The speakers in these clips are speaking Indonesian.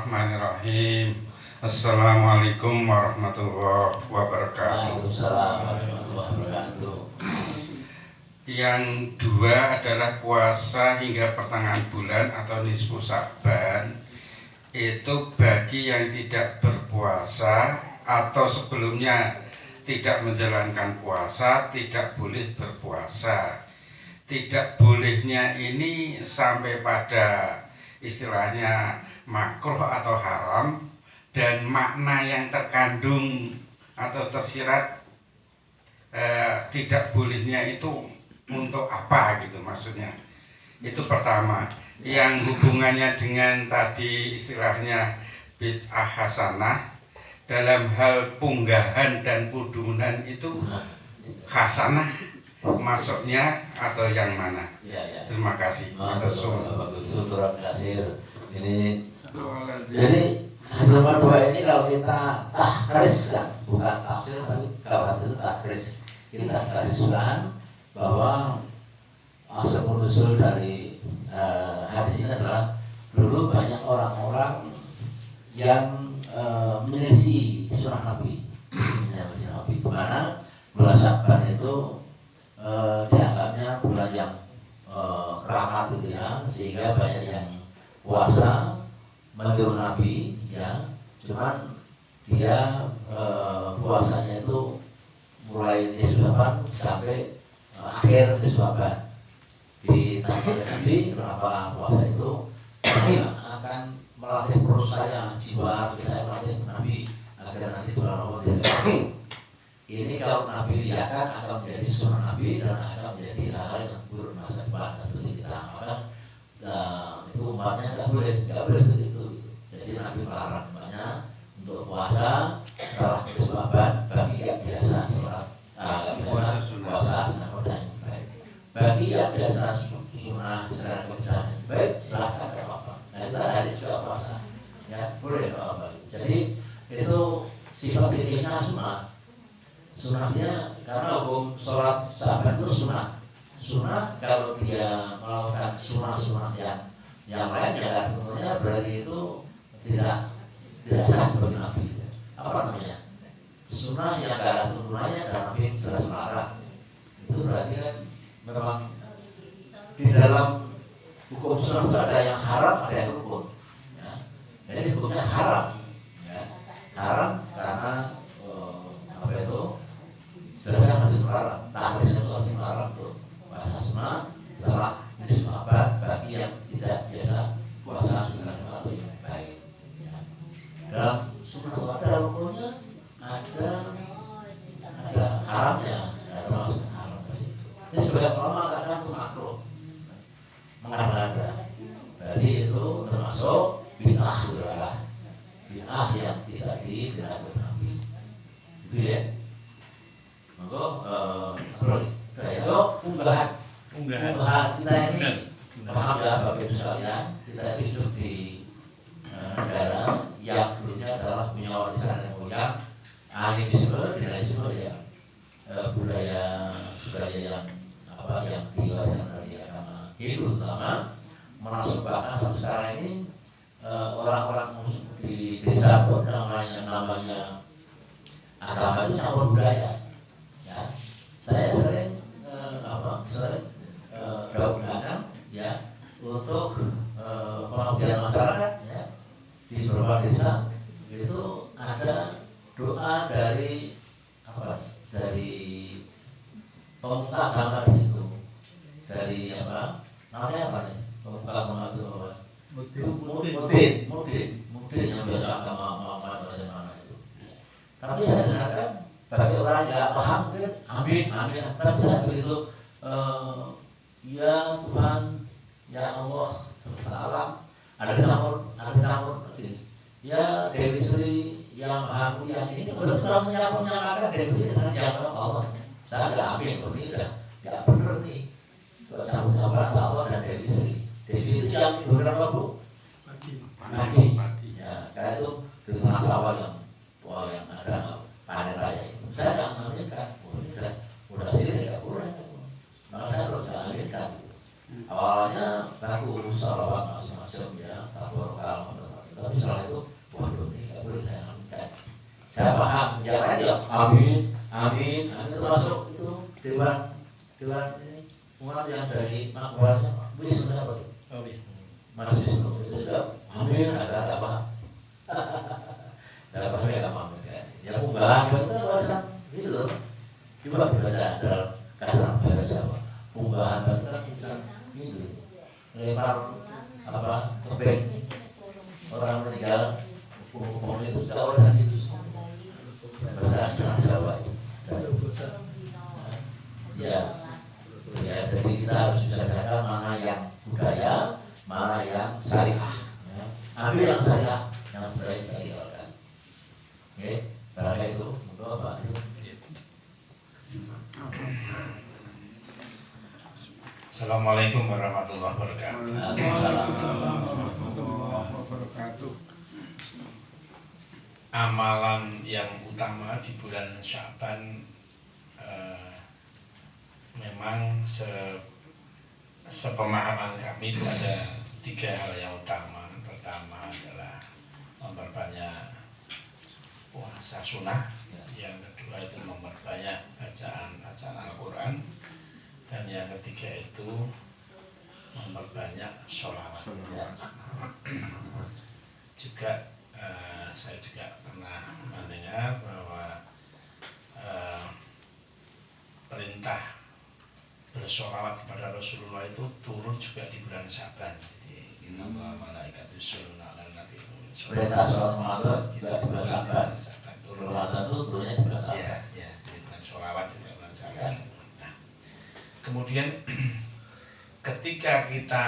Bismillahirrahmanirrahim. Assalamualaikum warahmatullahi wabarakatuh. Waalaikumsalam warahmatullahi wabarakatuh. Yang dua adalah puasa hingga pertengahan bulan atau nisfu Sya'ban. Itu bagi yang tidak berpuasa atau sebelumnya tidak menjalankan puasa, tidak boleh berpuasa. Tidak bolehnya ini sampai pada istilahnya makruh atau haram, dan makna yang terkandung atau tersirat tidak bolehnya itu untuk apa gitu maksudnya. Itu pertama. Yang hubungannya dengan tadi istilahnya bid'ah hasanah dalam hal punggahan dan pudunan itu hasanah masuknya atau yang mana? Ya. Terima kasih. Terima kasih. Ini jadi hasil dua ini kalau kita tahkris kan, bukan tafsir tapi kalau itu tahkris. Kita tahkriskan bahwa asal usul dari hadis ini adalah dulu banyak orang-orang yang menyelisih sunnah Nabi. Di mana bulan Sya'ban itu dianggapnya bulan yang keramat gitu ya, sehingga banyak yang puasa meniru Nabi ya, cuman dia puasanya itu mulai nisfu Sya'ban sampai akhir nisfu Sya'ban. Ditanya oleh Nabi, kenapa puasa itu akan melatih perut saya, jiwa saya melatih Nabi agar nanti bulan Ramadan ini kalau Nabi lihatkan akan menjadi sunnah Nabi dan akan menjadi hal yang buruk masa depan seperti kita. Maka itu umatnya nggak boleh begitu gitu. Jadi Nabi melarang umatnya untuk puasa setelah Sya'ban bagi yang biasa sholat, puasa kemudian baik. Bagi yang biasa sunnah secara kemudian baik silahkan tidak apa-apa. Nah itu hari juga puasa, ya boleh apa-apa. Jadi itu sifat fikihnya sunnah. Sunnahnya karena hukum sholat Sya'ban itu sunnah. Sunnah kalau dia melakukan sunnah yang lain ya sebenarnya berarti itu tidak sah bagi Nabi. Apa namanya? Sunnah yang gak ada tuntunannya dan Nabi jelas melarang. Itu berarti kan memang di dalam hukum sunnah itu ada yang haram, ada yang rukun. Ya. Jadi hukumnya haram. Ya. Haram karena apa itu? Jelasnya Nabi melarang. Tahris itu artinya melarang tuh. Bahasa sunnah setelah nisfu Sya'ban bagi yang tidak biasa puasa secara atau yang baik. Ya. Dalam sunnah itu ada rukunnya, ada haramnya, termasuk haram. Jadi sebagai ulama kadang itu makruh, mengada-ngada. Jadi itu termasuk bid'ah adalah bid'ah yang tidak dilakukan Nabi. Itu ya. Maka itu unggahan kita ini paham ya Bapak Ibu sekalian, kita hidup di negara yang dulunya adalah punya warisan yang mulia, animisme, dinamisme ya, budaya yang yang diwariskan dari agama Hindu terutama, masuk bahkan sampai sekarang ini orang-orang di desa pun namanya agama itu campur budaya. Ya, saya sering gunakan ya untuk pengabdian masyarakat ya di beberapa desa itu ada doa dari dari pemuka agama di situ, dari namanya apa nih pemuka agama itu mudin yang biasa agama mana itu. Tapi saya dengarkan bagi orang yang tidak paham mungkin amin. Tapi saya begitu ya Tuhan, ya Allah Ta'ala, ada campur ini. Ya Dewi Sri yang Maha Mulia ini betul-betul menyamakan Dewi Sri dengan yang Allah. Saya tidak amin, ini udah tidak benar nih. Campur antara Allah dan Dewi Sri. Dewi itu yang beberapa Bu? Pagi. Ya, karena itu di tengah sawah yang ada panen raya itu. Saya tidak mengaminkan, udah sini tidak boleh. Maka saya harus mengaminkan. Awalnya aku salawat macam-macam ya, tak berkal, tapi setelah soal itu, waduh ini nggak boleh saya lakukan. Saya paham, yang lain ya amin, amin, amin termasuk itu dewan ini umat yang dari makbarnya Wisnu apa tuh? Oh, Wisnu. Mas Wisnu itu juga amin, agak paham. Agak paham ya nggak paham kan? Ya unggahan itu alasan gitu loh. Coba dibaca dalam kasar bahasa Jawa. Unggahan bahasa bukan gitu. Lempar apa tebing orang meninggal hukum itu tidak oleh itu bahasa Jawa itu. Ya, jadi kita harus bisa bedakan mana yang budaya, mana yang syariah. Ya. Ambil yang syariah, yang budaya kita tinggalkan. Oke, karena itu untuk apa? Assalamualaikum warahmatullahi wabarakatuh. Amalan yang utama di bulan Sya'ban memang sepemahaman kami itu ada 3 hal yang utama. Pertama adalah memperbanyak puasa sunnah, yang kedua itu memperbanyak bacaan Al-Quran, dan yang ketiga itu memperbanyak sholawat. Juga saya juga pernah mendengar bahwa perintah bersolawat kepada Rasulullah itu turun juga di bulan Sya'ban. Jadi inna malaikat yusholluna 'alan nabi. Perintah sholawat juga di bulan Sya'ban. Ramadan itu turunnya di bulan Sya'ban. Ya, di bulan sholawat juga bulan Sya'ban. Nah, kemudian ketika kita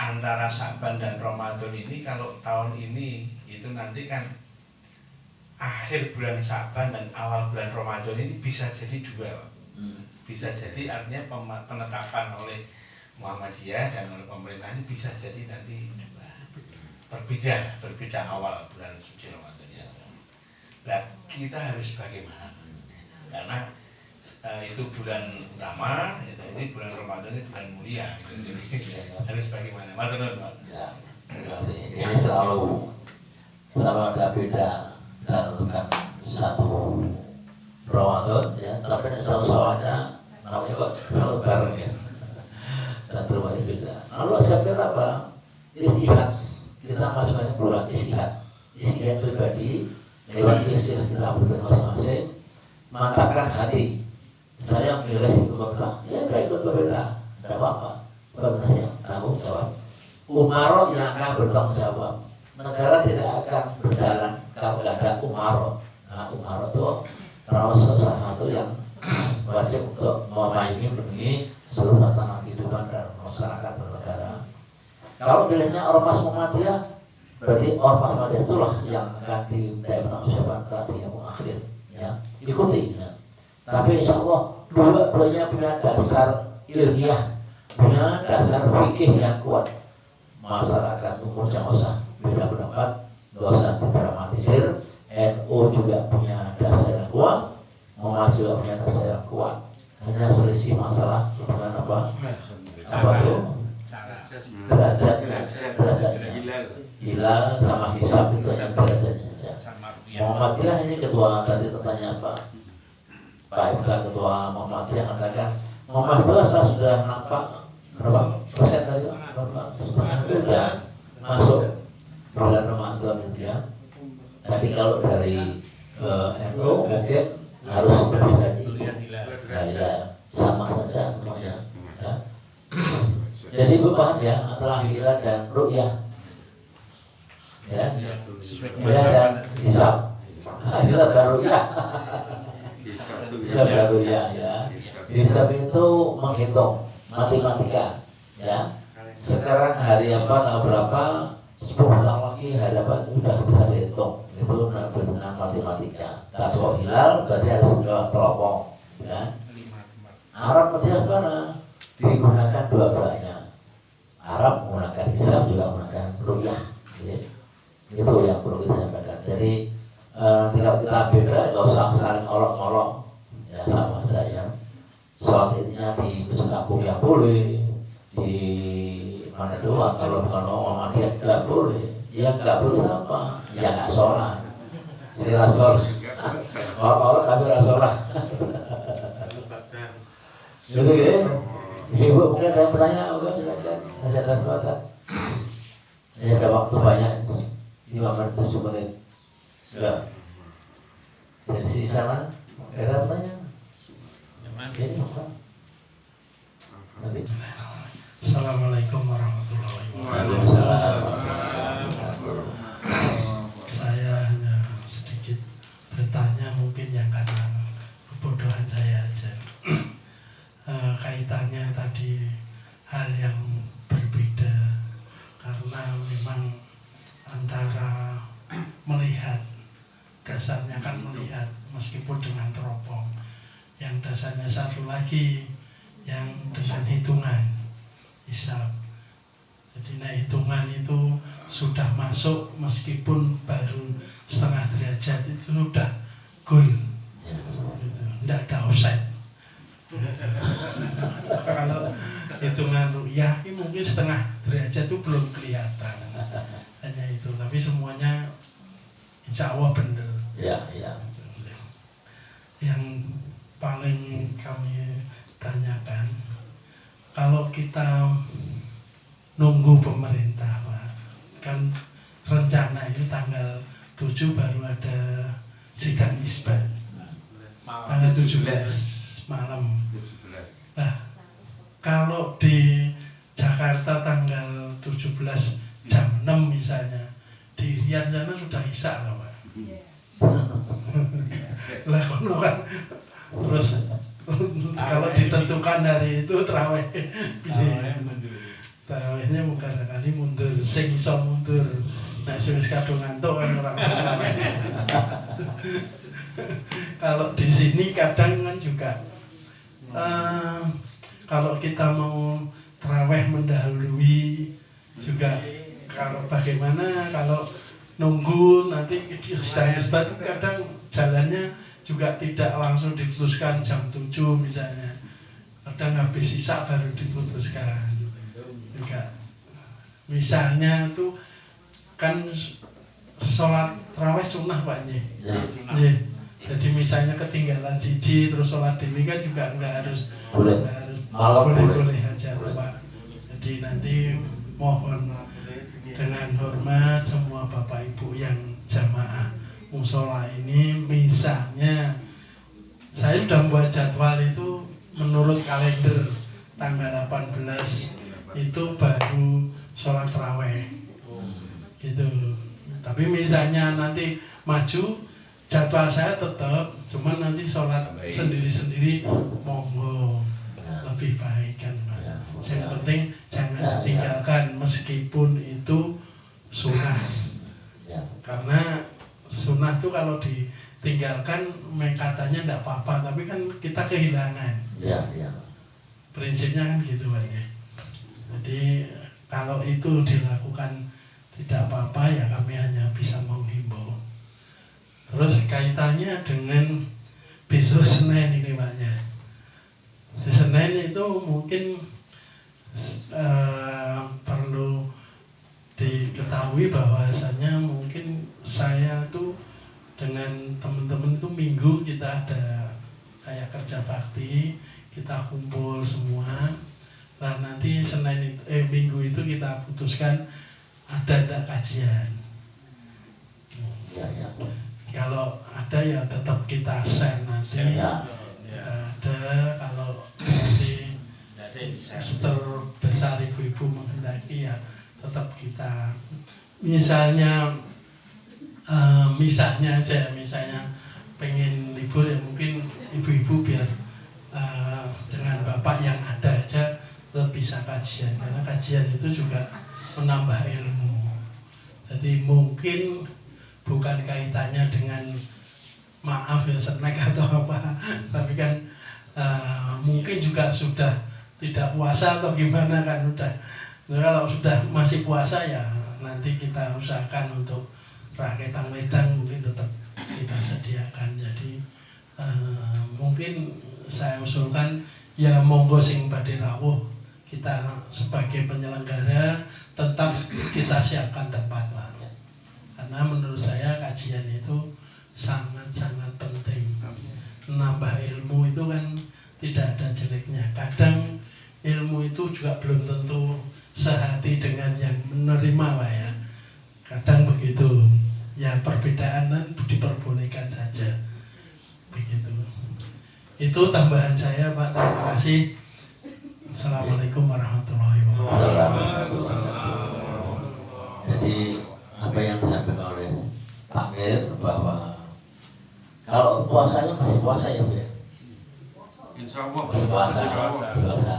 antara Sya'ban dan Ramadan ini, kalau tahun ini itu nanti kan akhir bulan Sya'ban dan awal bulan Ramadan ini bisa jadi 2. Bisa jadi artinya penetapan oleh Muhammadiyah dan oleh pemerintah ini bisa jadi nanti berbeda awal bulan suci Ramadan ya. Nah, kita harus bagaimana? Karena itu bulan utama, ini bulan Ramadan, ini bulan mulia gitu. Jadi harus bagaimana? Ya, terima kasih. Ini selalu ada beda dalam satu Ramadan ya, tapi selalu soalnya namanya kok selalu bareng ya, satu rumah beda. Lalu saya kira apa? Istihad, kita masuknya bulan istihad pribadi lewat istilah kita berikan masing-masing, mantapkan hati. Saya milih ikut pemerintah, ya nggak ikut pemerintah, tidak apa-apa. Pemerintahnya tanggung jawab. Umaro yang akan bertanggung jawab. Negara tidak akan berjalan kalau nggak ada umaro. Nah, umaro itu termasuk salah satu yang wajib untuk memayungi seluruh tatanan kehidupan dan masyarakat bernegara. Kalau pilihnya ormas Muhammadiyah, berarti ormas Muhammadiyah itulah yang akan diminta pertanggungjawaban tadi yang akhir. Ya, ikuti. Ya. Tapi insya Allah dua-duanya punya dasar ilmiah, punya dasar fikih yang kuat. Masyarakat umum jangan usah beda pendapat, nggak usah didramatisir. NU juga punya dasar yang kuat, Muhammadiyah juga punya dasar yang kuat. Hanya selisih masalah hubungan apa tuh? Derajatnya. Hilal sama hisab itu yang derajatnya saja. Muhammadiyah ini ketua tadi tertanya Pak Ibn ketua Muhammadiyah katakan Muhammadiyah sudah nampak berapa persen tadi? Setengah itu sudah masuk bulan Ramadan itu ya. Tapi kalau dari NU mungkin harus lebih dari hilal, sama saja semuanya. Ya. Jadi gue paham ya antara hilal dan ru'yah. Ya, hilal dan hisab. Hisab dan ru'yah. Hisab dan ru'yah ya. Hisab itu menghitung matematika. Ya. Sekarang hari apa tanggal berapa? 10 tahun lagi hari apa sudah bisa dihitung. Itu dengan matematika. Kalau hilal berarti harus dua teropong. Ya. Arab Madinah mana? Digunakan dua-duanya. Arab menggunakan hisab juga menggunakan ru'yah. Itu yang perlu kita sampaikan. Jadi kalau kita beda, nggak usah saling olok-olok. Ya sama saya. Sholat idnya di Masjid Agung yang boleh, di mana itu kalau bukan Muhammadiyah tidak boleh. Ya nggak perlu apa, ya nggak sholat. Si Rasul, orang tapi Rasul. Gitu ya. Ibu mungkin ada yang bertanya, mungkin silakan. Masih ada kesempatan. Ya ada waktu banyak, 5 menit 7 menit. Ya. Dari sisi sana, ada pertanyaan? Ini apa? Nanti. Assalamualaikum warahmatullahi wabarakatuh. Waalaikumsalam. Saya hanya sedikit bertanya, mungkin yang karena kebodohan saya aja. Kaitannya tadi hal yang berbeda karena memang antara melihat, dasarnya kan melihat meskipun dengan teropong, yang dasarnya satu lagi yang dengan hitungan hisab. Jadi hitungan itu sudah masuk meskipun baru setengah derajat itu sudah goal, tidak ada offset. Kalau hitungan ru'yah ini mungkin setengah derajat itu belum kelihatan, hanya itu. Tapi semuanya insya Allah benar. Ya. Yang paling kami tanyakan, kalau kita nunggu pemerintah, Pak, kan rencana ini tanggal 7 baru ada sidang isbat, tanggal 17 malam. Nah, kalau di Jakarta tanggal 17 jam 6 misalnya, di Rian sana sudah isya lah, Pak. Lah kan terus kalau ditentukan hari itu terawih, terawihnya bukan kali mundur, sing iso mundur. Nek sing wis kadung ngantuk kan ora. Kalau di sini kadang kan juga kalau kita mau terawih mendahului juga, kalau bagaimana kalau nunggu nanti sudah isbat, kadang jalannya juga tidak langsung diputuskan jam 7 misalnya, kadang habis sisa baru diputuskan juga. Misalnya tuh kan sholat tarawih sunnah Pak Nyi. Jadi misalnya ketinggalan cici terus sholat dewi kan juga nggak harus boleh aja Pak. Jadi nanti mohon dengan hormat semua Bapak Ibu yang jamaah musola ini, misalnya saya sudah membuat jadwal itu menurut kalender tanggal 18 itu baru sholat taraweh gitu. Tapi misalnya nanti maju, jadwal saya tetap, cuman nanti sholat sendiri-sendiri monggo, lebih baik kan Pak. Yang penting jangan ditinggalkan meskipun itu sunnah, karena sunnah itu kalau ditinggalkan katanya tidak apa-apa, tapi kan kita kehilangan. Prinsipnya kan gitu Pak. Jadi kalau itu dilakukan tidak apa-apa, ya kami hanya bisa menghimbau. Terus kaitannya dengan besok Senin ini Paknya. Senin itu mungkin perlu diketahui bahwasanya mungkin saya tuh dengan teman-teman itu minggu kita ada kayak kerja bakti, kita kumpul semua. Nah nanti Senin itu, minggu itu kita putuskan ada tidak kajian. Kalau ada ya tetap kita share nanti. Ada, kalau nanti terbesar ibu-ibu menghendaki ya tetap kita. Misalnya aja, misalnya pengen libur ya mungkin ibu-ibu biar dengan bapak yang ada aja tetap bisa kajian, karena kajian itu juga menambah ilmu. Jadi mungkin bukan kaitannya dengan maaf ya snack atau apa, tapi kan mungkin juga sudah tidak puasa atau gimana kan udah. Nah, kalau sudah masih puasa ya nanti kita usahakan untuk rakyat wedang mungkin tetap kita sediakan. Jadi mungkin saya usulkan ya monggo sing badhe rawuh, kita sebagai penyelenggara tetap kita siapkan tempat Pak. Karena menurut saya kajian itu sangat-sangat penting. Menambah ilmu itu kan tidak ada jeleknya. Kadang ilmu itu juga belum tentu sehati dengan yang menerima, Pak ya. Kadang begitu. Ya perbedaan kan diperbolehkan saja. Begitu. Itu tambahan saya, Pak. Terima kasih. Assalamualaikum warahmatullahi wabarakatuh. Jadi apa yang disampaikan oleh Pak Mir bahwa kalau puasanya masih puasa ya Bu ya? Insya Allah Puasa.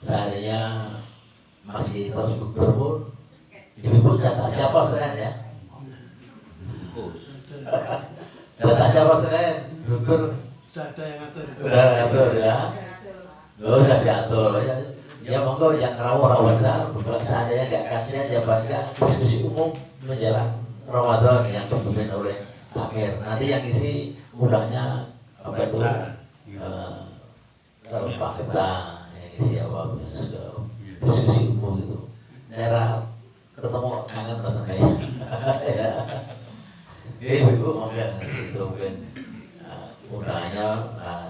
Seharinya masih terus gugur pun. Ibu jatah siapa Senin ya? Jatah siapa Senin? Gugur. Sudah ada yang ngatur. Udah diatur ya? Udah diatur ya. Ya monggo yang rawuh saja. Seandainya nggak kasihan ya banyak diskusi umum menjelang Ramadan yang dipimpin oleh Akhir. Nanti yang isi undangnya apa itu? Pak Kita yang isi apa? Diskusi umum itu. Daerah ketemu kangen teman kayak. Ibu monggo itu mungkin undangannya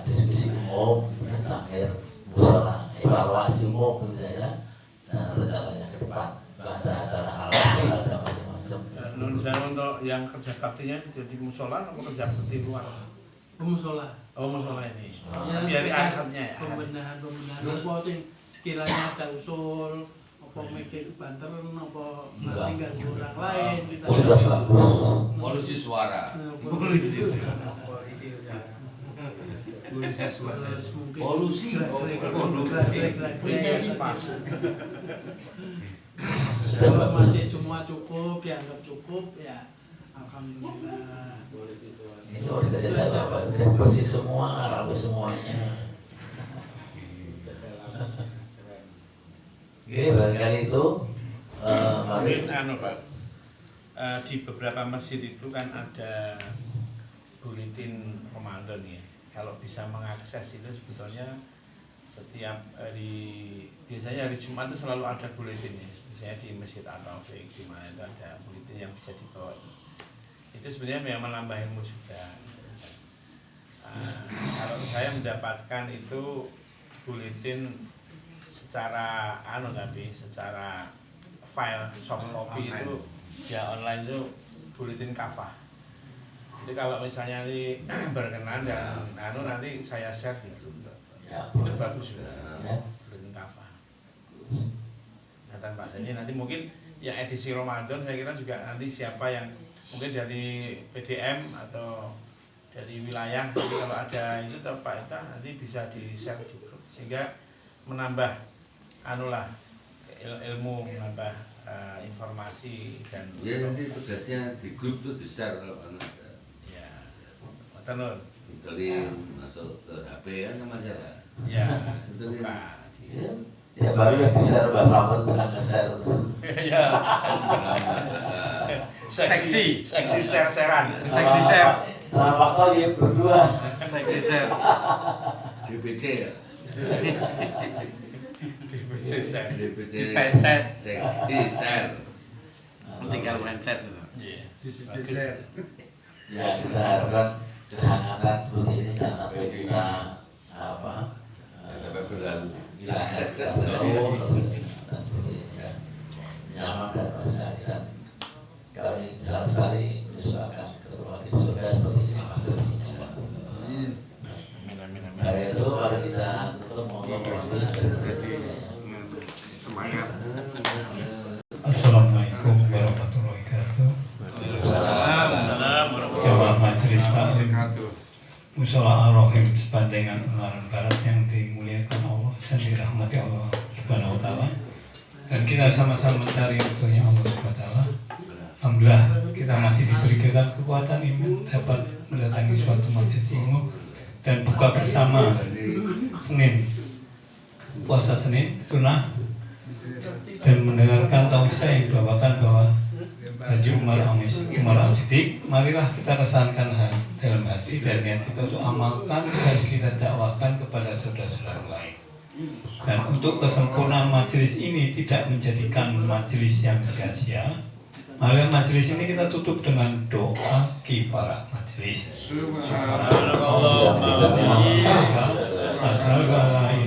diskusi umum tentang Akhir musola. Evaluasi umum misalnya dan rencananya ke depan ada acara halal ada macam-macam. Nun saya untuk yang kerja baktinya jadi musola atau kerja bakti luar? Musola. Oh musola ini. Ya, Biar akadnya ya. pembenahan apa sing sekiranya ada usul apa mikir banter apa nanti ganggu orang lain kita Polusi suara. polisi Polusi. kalau masih semua cukup dianggap cukup ya alhamdulillah. Ini organisasi apa? Udah bersih semua, rapi semuanya. Oke, barangkali itu Mungkin Pak, di beberapa masjid itu kan ada buletin Ramadan ya. Kalau bisa mengakses itu sebetulnya setiap hari, biasanya hari Jumat itu selalu ada buletin ya. Misalnya di Masjid At-Taufik di mana itu ada buletin yang bisa dibawa. Itu sebenarnya memang menambah ilmu juga. Kalau saya mendapatkan itu buletin secara tapi secara file soft copy itu ya online itu buletin kafah. Jadi kalau misalnya ini berkenan dan nanti saya share gitu. ya, Itu bagus juga. ya. Buletin kafah. Pak. Jadi nanti mungkin yang edisi Ramadan saya kira juga nanti siapa yang mungkin dari PDM atau dari wilayah, jadi kalau ada itu Pak Eta nanti bisa di share di grup sehingga menambah ilmu, menambah informasi dan Ya nanti tugasnya di grup tuh di-share kalau ada. ya betul Ditulis masuk ke HP kan sama aja. ya Betul buka Ya, ya baru yang bisa bahas Ramadan dengan share. ya seksi share-sharean Seksi share. Sama Pak Toyib berdua. Seksi share. DPC ya. di BC share. DPC. Pencet. Seksi share. Tinggal pencet itu. Iya. Ya kita harapkan kehangatan seperti ini jangan sampai kita Sampai berlalu. wilayah kita jauh dan seperti ini kan nyaman dan sekali dan kami dalam sekali menyesuaikan keturunan di surga seperti ini maksudnya kan. Hari itu kalau kita tutup ngomong Semangat. Assalamualaikum warahmatullahi wabarakatuh. Jamaah Majelis Taklim Musola Ar-Rahim sepanjang Ungaran Barat yang dimuliakan Allah dan dirahmati Allah Subhanahu wa taala. Dan kita sama-sama mencari ridhonya Allah Subhanahu wa taala. Alhamdulillah kita masih diberikan kekuatan iman dapat mendatangi suatu majelis ilmu dan buka bersama Senin, puasa Senin sunnah, dan mendengarkan tausiah yang dibawakan bahwa Haji Umar As-Siddiq, marilah kita kesankan dalam hati dan niat kita untuk amalkan dan kita dakwakan kepada saudara-saudara lain. Dan untuk kesempurnaan majelis ini tidak menjadikan majelis yang sia-sia, Maka majelis ini kita tutup dengan doa kifarat majelis. Subhanallah. Asyhadu an la ilaha